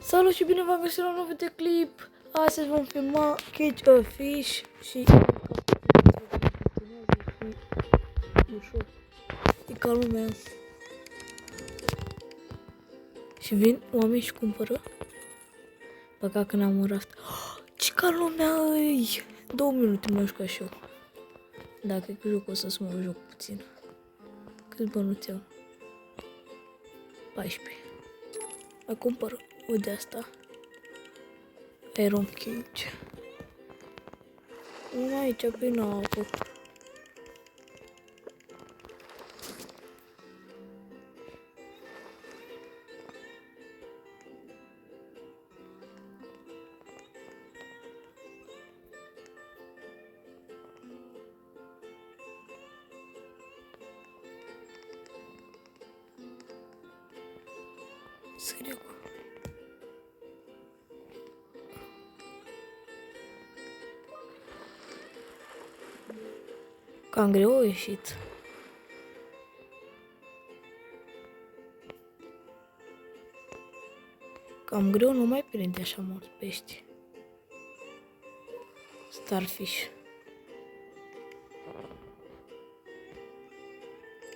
Salut și bine v-am găsit la un nou videoclip. Astăzi vom filma Catch a Fish și ușor. E ca lumea. Și vin oameni și cumpără. Băga că n-am un rast. Ce ca lumea îi! 2 minute mă juca și eu. Dacă e joc o să mă joc puțin. Câți bănuți am? 14. Mai cumpăr o de asta. Iron Cage. Una aici prin apă. Serios. Cam greu a ieșit. Cam greu nu mai prinde așa mulți pești. Starfish.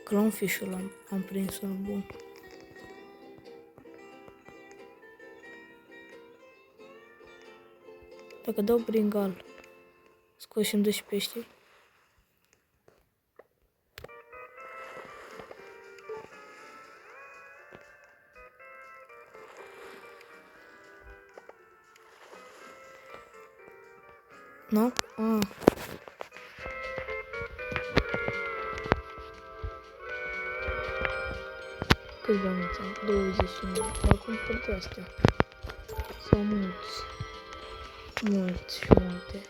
Clownfish-ul am prins unul bun. Dacă dau bringal, scoșim 12 pești. Nu? Ah. Câți bani am? 29. Acum pe astea. Sau mulți. Mulți și multe.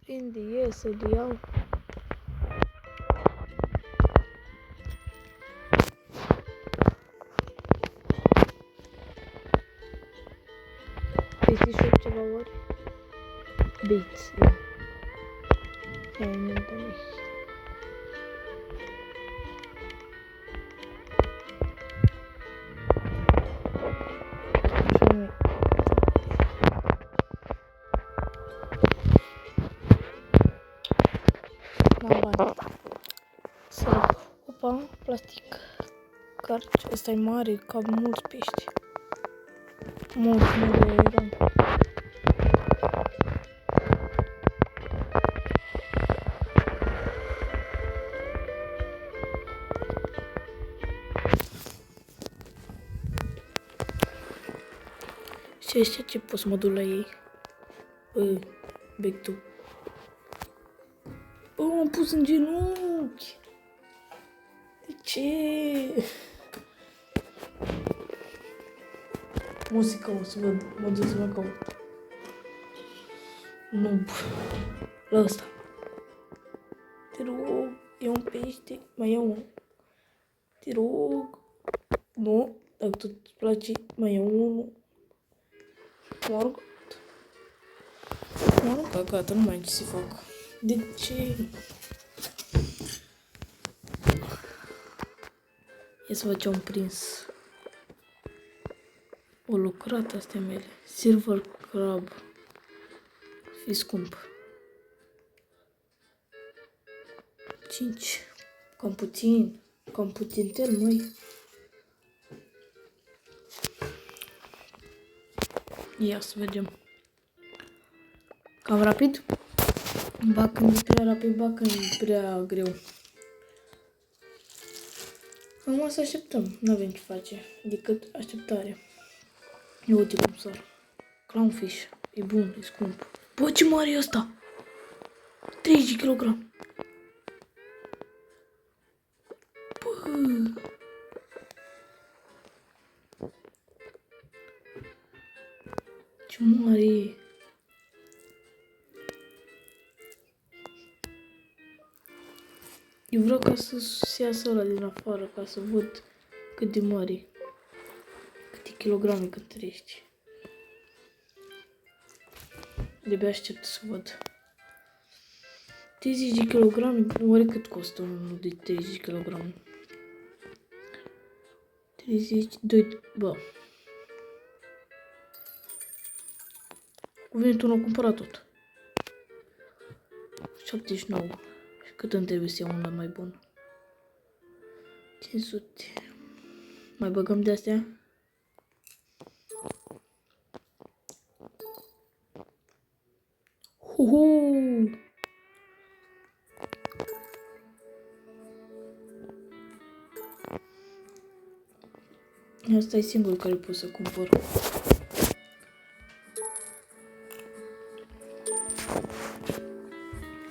Prinde, iese, le iau. Este și ceva ori? Baits, ia. Ia, nu dă nici. Așa nu-i. N-am bani. Să opa, plastic. Carci, ăsta e mare, ca mulți pești. Mulți eram. Și știi ce pot să mă duc la ei? Back to. M-am pus în genunchi. De ce? Muzica o să văd, mă duc să mă caut. Nu, la ăsta. Te rog, ia un pește, mai iau unul. Te rog. Nu, dacă tot îți place, mai iau unul. M-a rugat. M-a rugat, gata, nu mai am ce să fac. De ce? Ia să văd ce am prins. O lucrată astea mele. Silver crab. Fi scump. 5. Cam puțin. Cam puțin tel, măi. Ia să vedem. Cam rapid? Ba când e prea rapid, ba când e prea greu. Acum să așteptăm. N-avem ce face decât așteptare. Eu uite cum sar. Clownfish. E bun, e scump. Bă, ce mare e ăsta? 30 kg. Bă. Ce mare e. Eu vreau ca să iasă ăla din afară, ca să văd cât de mare, câte kilograme cântărești. De-abia aștept să văd. 30 de kilograme, oare cât costă unul de 30 kg? 32, bă. Cu venitul l-am cumpărat tot. 79. Și cât îmi trebuie să iau una mai bună? 500. Mai băgăm de astea? Huhu! Asta e singurul care pot să cumpăr.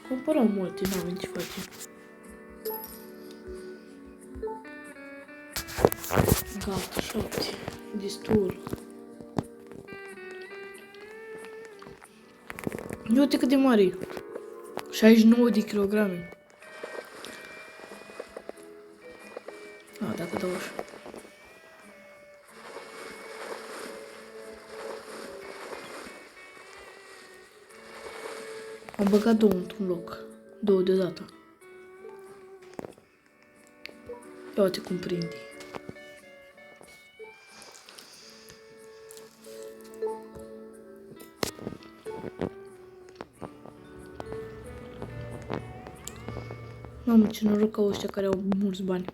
Cumpărăm multe, n-avem ce face. Gata, 7. Destul. Uite cât de mare e. 69 de kilograme. A, dacă dau așa. Am băgat două într-un loc. Două deodată. Ia uite cum prinde. Mamă, ce noroc au ăștia care au mulți bani.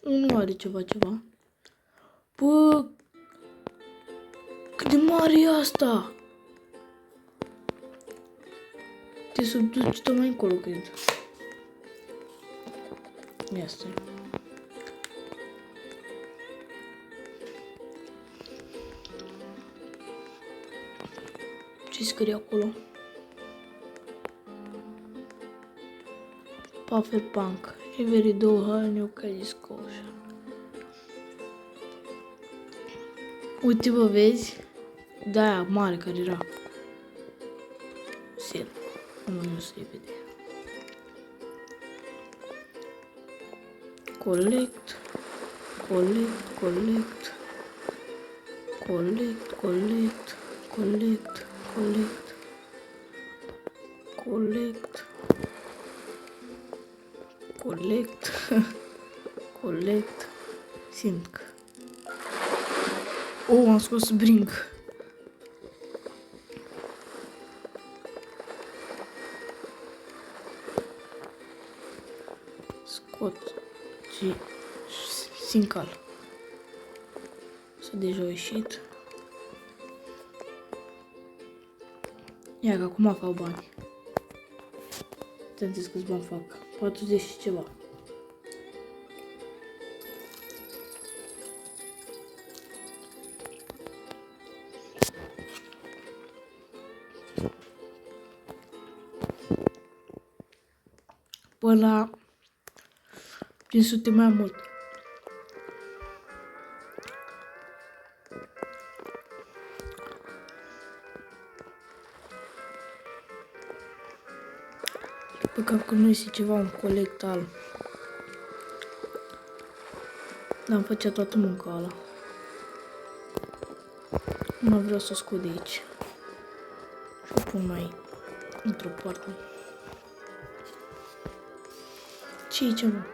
Nu are ceva. Bă, cât de mare e asta? Te subduci tot mai încolo, cred. Ia stai. Ce scrie acolo? Pufferpunk. Every door has a new candy Scotia. Uite, bă, vezi? Da, mare care era. Sel. Nu se vede. Collect. Sync. Oh, am scos Brink. Scot și Sincal. Să deja a ieșit. Ia că acum fac bani. Ți-am zis câți bani fac. 40 și ceva. Până la 500 mai mult. Păcat că nu este ceva un colect al. Dar-mi făcea toată munca ala. Nu vreau să o scot de aici. Și o pun mai într-o parte. Ce e ceva?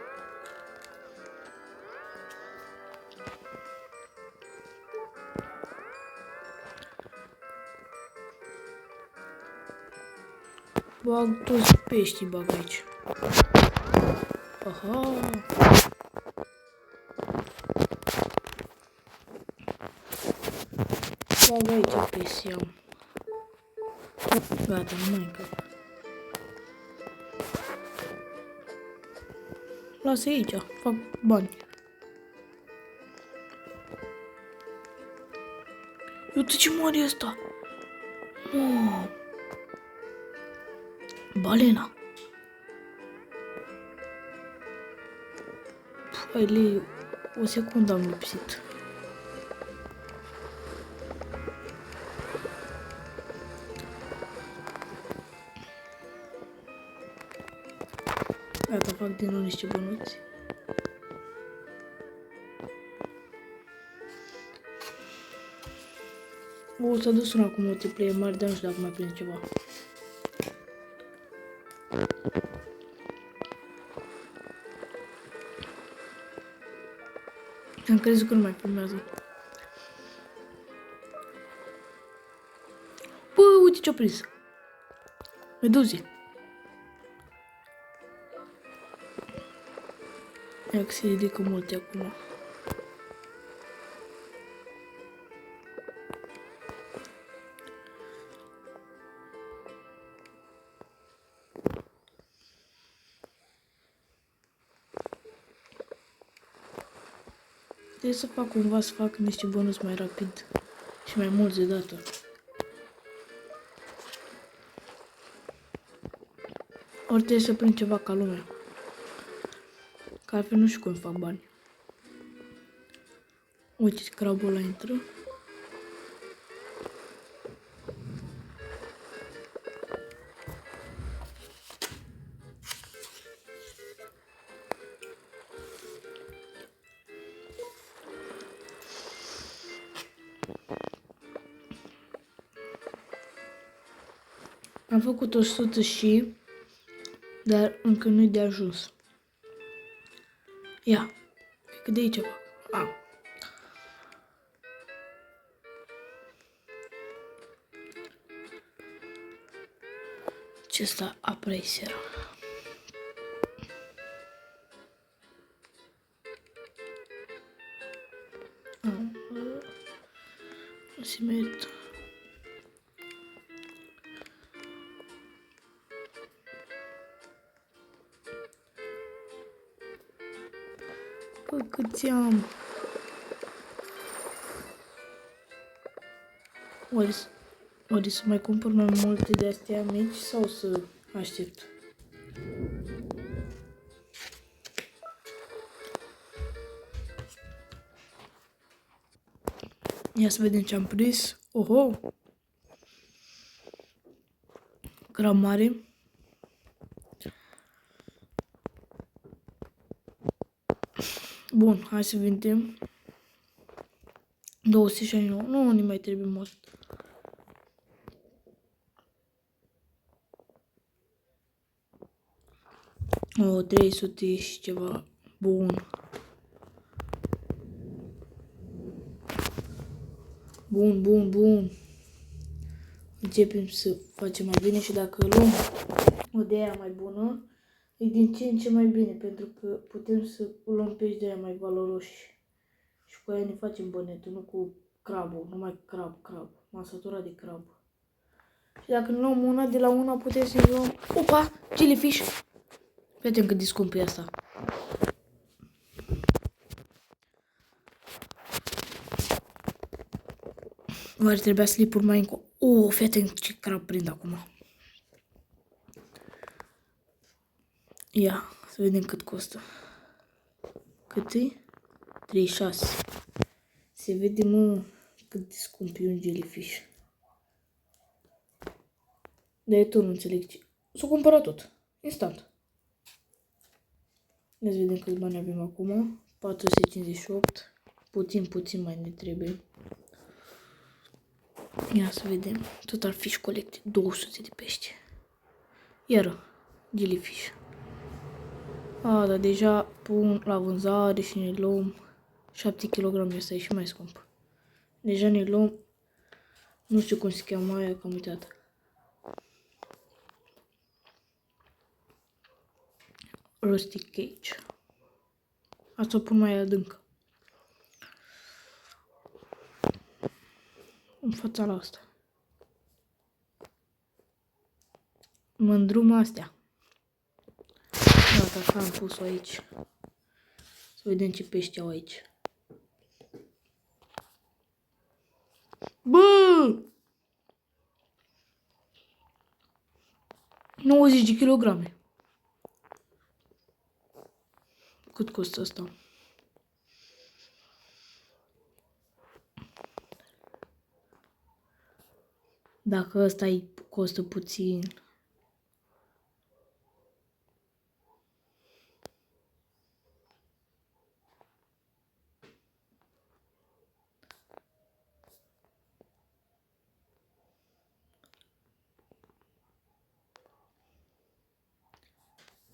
Bag toți peștii, bag aici. Aha! Bag aici peștii am. Gata, nu mai încap. Lasă aici, fac bani. Uite ce mare e ăsta! Oh. Balena. Păi, o secundă am lipsit. fac din nou niște bănuți. S-a dus una cu multiplayer mare, dar nu știu dacă mai prind ceva. Am crezut că nu mai filmează. Bă, uite ce-a prins. Meduze. Ia că se ridică multe acum. Trebuie să fac cumva să fac niște bonus mai rapid și mai mulți de dată. Ori trebuie să prind ceva ca lumea. Că altfel nu știu cum fac bani. Uite, crabul ăla intră. Am făcut 100 și, dar încă nu-i de ajuns. Ia, că de aici fac. Ce-sta apreser. Se merită. Bă, câți am? Ori să mai cumpăr mai multe de astea mici sau să aștept? Ia să vedem ce am prins. Oho! Crab mare. Bun, hai să vedem. 269. Nu ne mai trebuie mult. O, 300 și ceva. Bun. Bun. Începem să facem mai bine și dacă luăm o de aia mai bună, e din ce în ce mai bine, pentru că putem să luăm pești de aia mai valoroși. Și cu aia ne facem bănetul, nu cu crabul, numai crab. M-am săturat de crab. Și dacă nu luăm una, de la una putem să luăm... Opa! Jellyfish! Vedem cât de scump e asta. Oare trebuia slipuri mai încă... fii atent ce crab prind acum. Ia, să vedem cât costă. Cât e? 36. Se vede, mă, cât de scump e un jellyfish. Dar eu tot nu înțeleg ce... S-o cumpărat tot. Instant. Ia să vedem câți bani avem acum. 458. Puțin mai ne trebuie. Ia să vedem. Total fish collect. 200 de pești. Iară. Jellyfish. Dar deja pun la vânzare și ne luăm 7 kg. Asta e și mai scump. Deja ne luăm... Nu știu cum se cheamă aia, că am uitat. Rustic cage. Asta o pun mai adânc. În fața la asta. Mă îndrum astea. Gata, că am pus-o aici. Să vedem ce pești au aici. Bă! 90 de kilograme. Cât costă asta? Dacă ăsta costă puțin.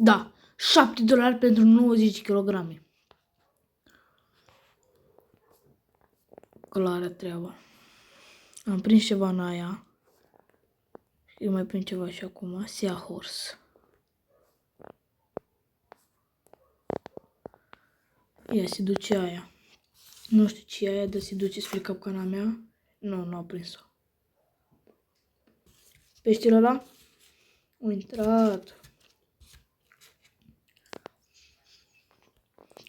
Da, $7 pentru 90 kg. Clară treaba. Am prins ceva în aia. Și mai prind ceva și acum. Seahorse. Ia, se duce aia. Nu știu ce e aia, dar se duce spre capcana mea. Nu, nu a prins-o. Peștele ăla? A intrat.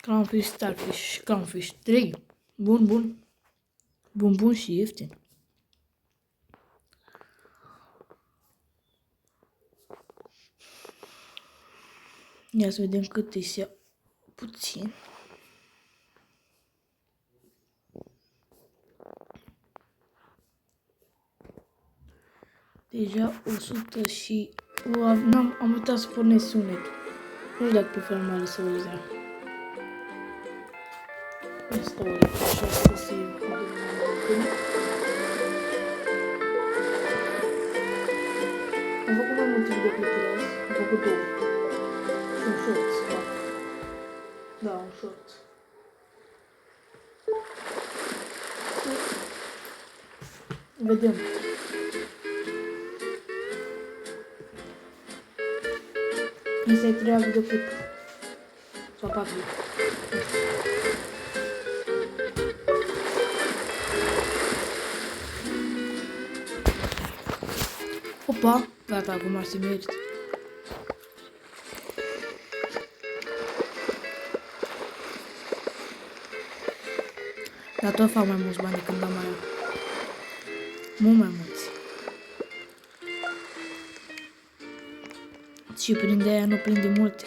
Clownfish, starfish, clownfish 3. Bun, bun. Bun, bun și ieftin. Ia să vedem cât îi ia puțin. Deja 100 și... am uitat să pornesc sunetul. Nu știu dacă pe filmare să auzea. Asta o așa să se am făcut mai multe videoclipuri azi. Am făcut 2. Și un shorts, da, un shorts. Vedem. Asta e 3 videoclip. Sau 4. Opa, gata, acum ar se merită. Dar tot fac mai mulți bani când am mai eu. Mult mai mulți. Și prinde aia, nu prinde multe.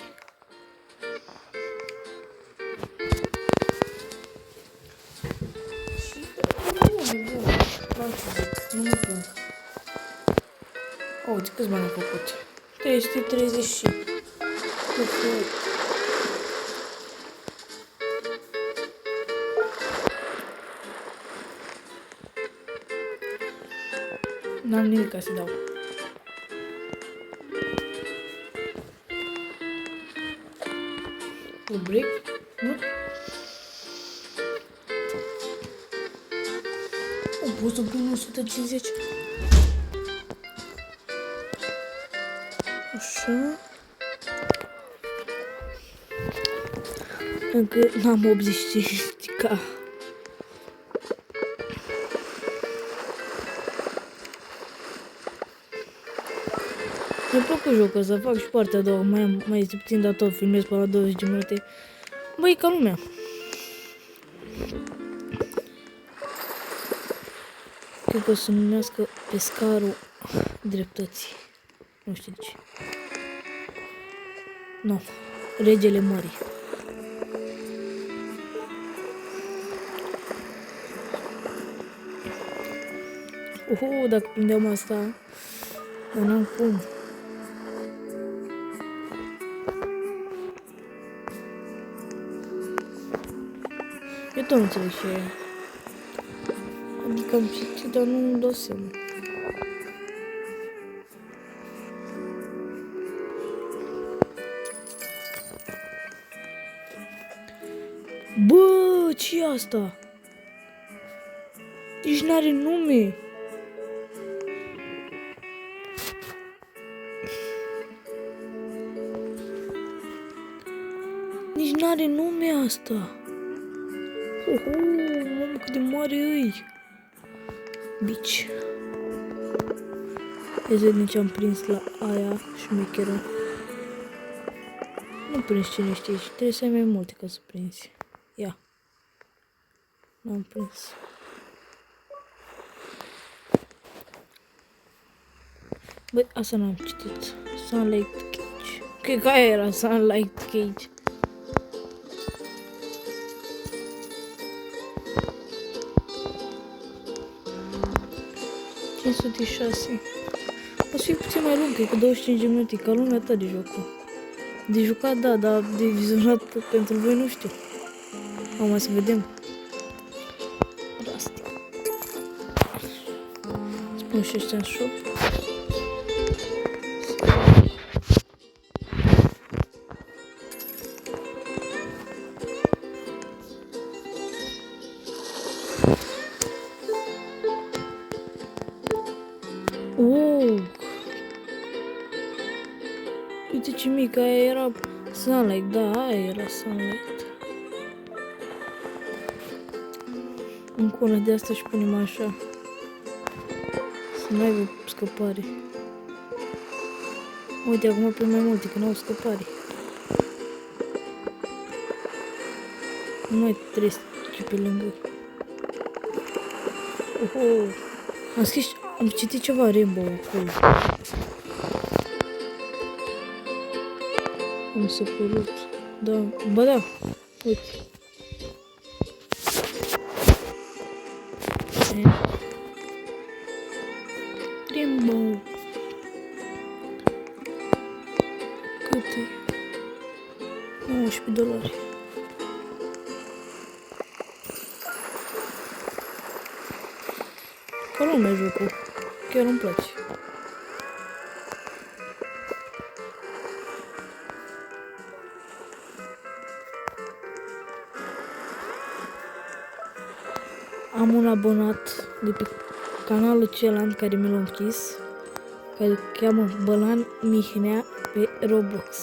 Nu mă plâng. Uite câți bani am făcut. 330 și... Perfect. N-am nimic ca să dau. Un break? Nu? O pot să pun 150. Așa. Încă n-am 85k. Mi-a plăcut jocul ăsta, fac și partea a doua, mai este puțin, dar tot filmez până la 20 de minute. Băi, ca lumea. Cred că o să numească pescarul dreptății. Nu știu de ce. Nu. Regele mării. Dacă prindeam asta, dar n-am cum. Eu tot nu înțeleg ce e. Adică am citit, dar nu îmi dau seama. Bă, ce e asta? Nici n-are nume. Nici n-are nume asta. Mamă, cât de mare e. Bici. Ia să vedem ce am prins la aia șmecheră. Nu prins cine știe și trebuie să ai mai multe ca să prinzi. Ia. N-am prins. Băi, asta n-am citit. Sunlight Cage. Cred că aia era Sunlight Cage. O să fie puțin mai lung, cred că 25 de minute, ca lumea ta de jocul. De jucat, da, dar de vizionat pentru voi nu știu. Acum să vedem. Rastic. Spun și ăștia în shop. Uite ce mică, aia era Sunlight, da, aia era Sunlight. Încă una de asta și punem așa. Să n-aibă scăpare. Uite, acum pe mai multe, că n-au scăpare. Nu mai trebuie să treci pe lângă. Am citit ceva Rainbow acolo. Mi s-a părut. Da, ba da, uite. Rainbow. Cât e? $19. Ca lumea jocul. Chiar îmi place. Am un abonat de pe canalul celălalt care mi l-a închis, care îl cheamă Bălan Mihnea pe Roblox.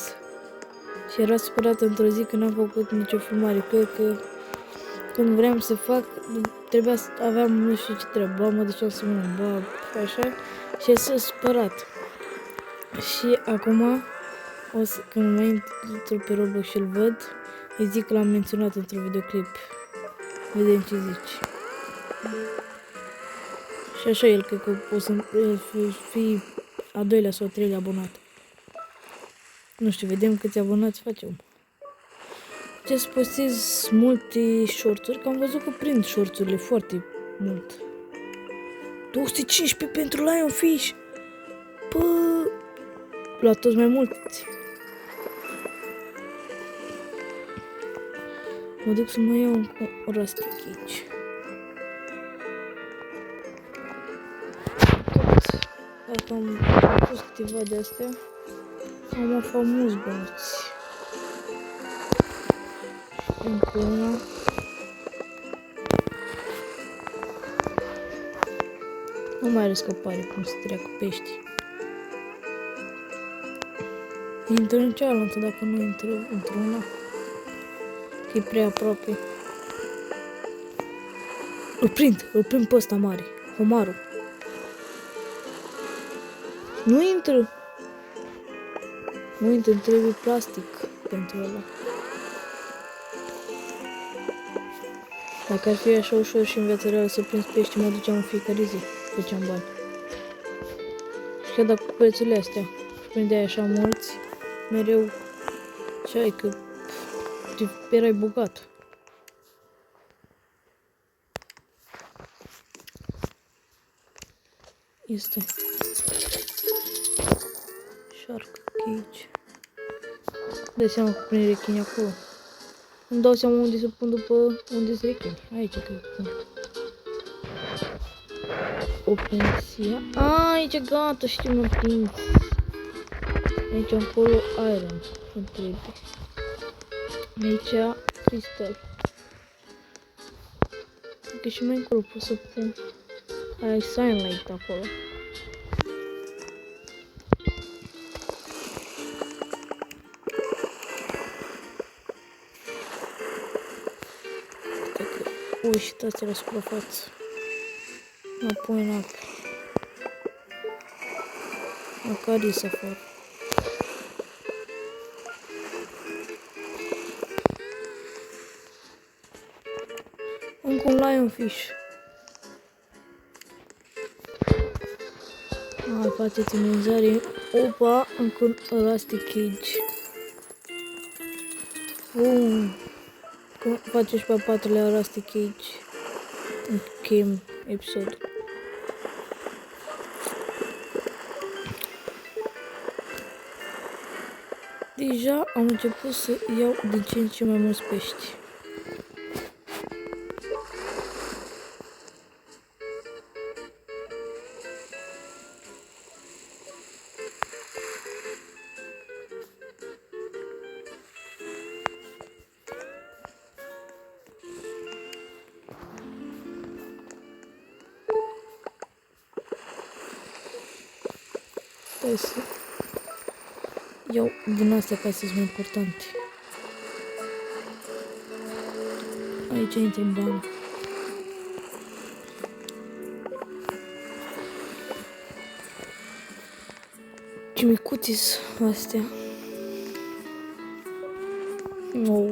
Și era supărat într-o zi că n-am făcut nicio filmare, că când vreau să fac, trebuia să aveam nu știu ce treabă, mă duceam să mănânc, așa, și s-a supărat. Și acum, când mai intru pe Roblox și îl văd, îi zic că l-am menționat într-un videoclip. Vedem ce zici. Și așa el cred că o să fie a doilea sau a treilea abonat. Nu știu, vedem câți abonați facem. Ce să postez multe shorturi, că am văzut că prind shorturile foarte mult. 215 pentru Lionfish! Pă, la toți mai mulți. Mă duc să mă iau un rastic aici. Dacă am pus câteva de astea, am aflat mulți bănuți. Încă una. Nu mai are scăpare cum să treacă pești. Intră în cealaltă dacă nu intră într-una. Că e prea aproape. Îl prind pe ăsta mare, homarul. Nu intră, îmi trebuie plastic pentru ăla. Dacă ar fi așa ușor și în viața reală să prins pește, mă duceam în fiecare zi, făceam bani. Și chiar dacă cu prețurile astea prindeai așa mulți, mereu ce ai că erai bogat. Este Shark Cage. Dai seama că pune rechini acolo. Îmi dau seama unde să pun după unde sunt rechini. Aici cred că pun. O pensia. Aici gata, știu, m-am prins. Aici acolo iron. Îmi trebuie. Aici cristal. Că și mai încolo pot să pun. Ai sunlight acolo. Uitați la suprafață. Apoi în apă. Acaris afară. Încă un lionfish. Hai, faceți în vânzare. Opa, încă un elastic cage. Face și pe a patrulea elastic cage. Încheiem episodul. Deja am început să iau din ce în ce mai mulți pești. Stai să iau din astea ca să-s mai importante. Aici intră bani. Ce micuțis astea. Oh.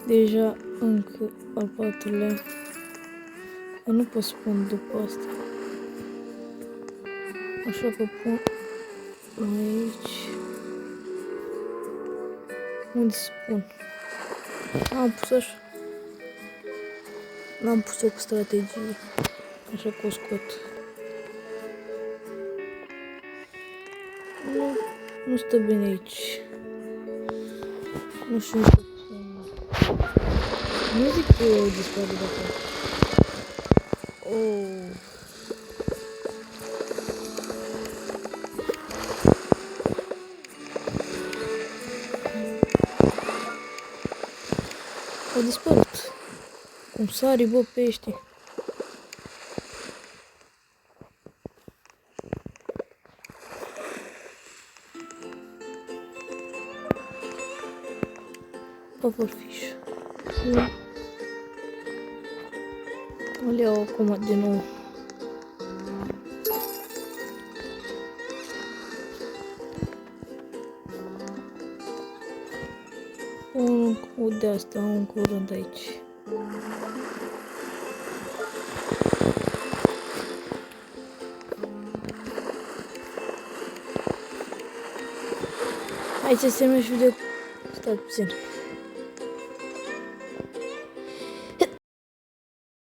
Deja încă al patrulea. Eu nu pot spun după asta. Așa că pun aici. Unde să pun? Am pus așa. N-am pus-o cu strategie. Așa că o scot. Nu stă bine aici. Nu știu ce pun. Nu zic că eu dispare de acolo. Oh. Au dispărut. Cum sari, bă, pești. Pufferfish. Îl iau acum din nou. Un de asta, un curând aici. Aici se merge video. Stai puțin.